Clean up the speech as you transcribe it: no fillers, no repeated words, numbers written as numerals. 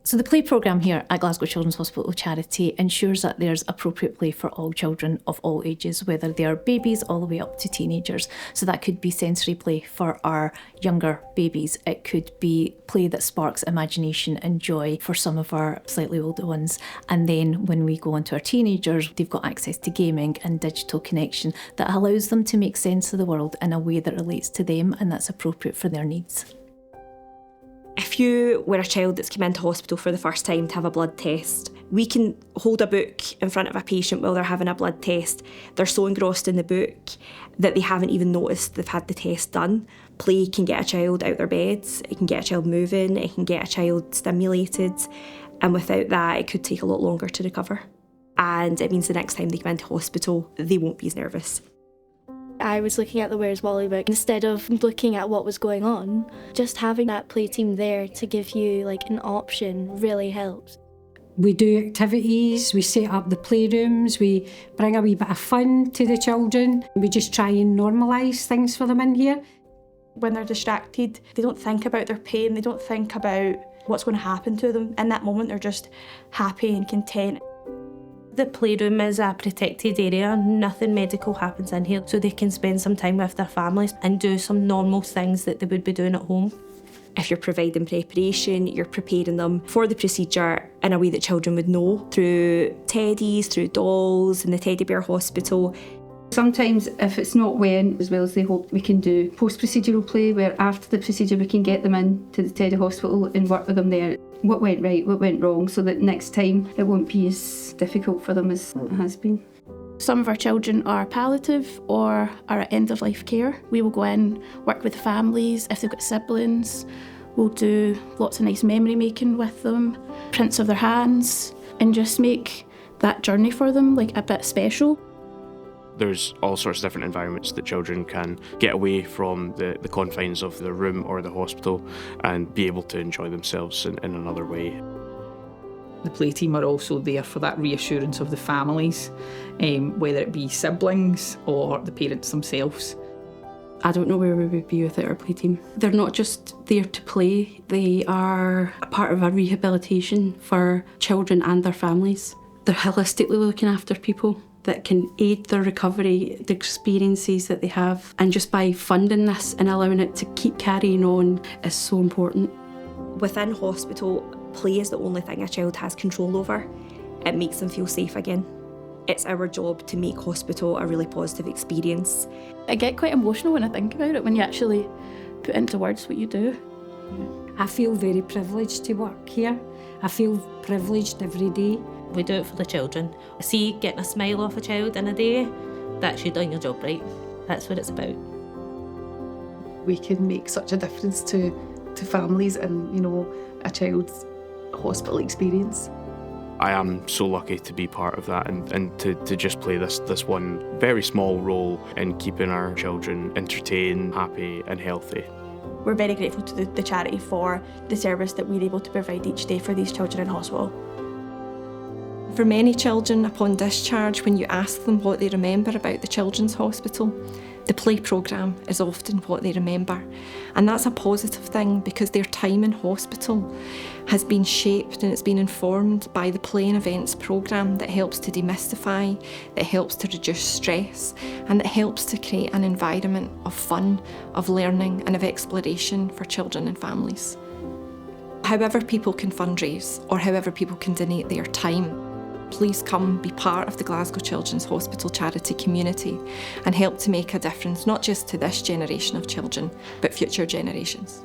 So the play programme here at Glasgow Children's Hospital Charity ensures that there's appropriate play for all children of all ages, whether they are babies all the way up to teenagers. So that could be sensory play for our younger babies. It could be play that sparks imagination and joy for some of our slightly older ones. And then when we go on to our teenagers, they've got access to gaming and digital connection that allows them to make sense of the world in a way that relates to them and that's appropriate for their needs. If you were a child that's come into hospital for the first time to have a blood test, we can hold a book in front of a patient while they're having a blood test. They're so engrossed in the book that they haven't even noticed they've had the test done. Play can get a child out their beds, it can get a child moving, it can get a child stimulated, and without that it could take a lot longer to recover. And it means the next time they come into hospital, they won't be as nervous. I was looking at the Where's Wally book instead of looking at what was going on. Just having that play team there to give you like an option really helps. We do activities, we set up the playrooms, we bring a wee bit of fun to the children. We just try and normalise things for them in here. When they're distracted, they don't think about their pain, they don't think about what's going to happen to them. In that moment, they're just happy and content. The playroom is a protected area, nothing medical happens in here, so they can spend some time with their families and do some normal things that they would be doing at home. If you're providing preparation, you're preparing them for the procedure in a way that children would know, through teddies, through dolls, in the teddy bear hospital. Sometimes if it's not went as well as they hope, we can do post-procedural play where after the procedure we can get them in to the teddy hospital and work with them there. What went right, what went wrong, so that next time it won't be as difficult for them as it has been. Some of our children are palliative or are at end-of-life care. We will go in, work with families. If they've got siblings, we'll do lots of nice memory making with them, prints of their hands, and just make that journey for them like a bit special. There's all sorts of different environments that children can get away from the confines of the room or the hospital and be able to enjoy themselves in another way. The play team are also there for that reassurance of the families, whether it be siblings or the parents themselves. I don't know where we would be without our play team. They're not just there to play, they are a part of a rehabilitation for children and their families. They're holistically looking after people that can aid their recovery, the experiences that they have. And just by funding this and allowing it to keep carrying on is so important. Within hospital, play is the only thing a child has control over. It makes them feel safe again. It's our job to make hospital a really positive experience. I get quite emotional when I think about it, when you actually put into words what you do. I feel very privileged to work here. I feel privileged every day. We do it for the children. See, getting a smile off a child in a day, that's you done your job right. That's what it's about. We can make such a difference to families and, a child's hospital experience. I am so lucky to be part of that and to just play this one very small role in keeping our children entertained, happy and healthy. We're very grateful to the charity for the service that we're able to provide each day for these children in hospital. For many children, upon discharge, when you ask them what they remember about the children's hospital, the play programme is often what they remember. And that's a positive thing because their time in hospital has been shaped and it's been informed by the play and events programme that helps to demystify, that helps to reduce stress, and that helps to create an environment of fun, of learning and of exploration for children and families. However people can fundraise or however people can donate their time, please come be part of the Glasgow Children's Hospital charity community and help to make a difference, not just to this generation of children, but future generations.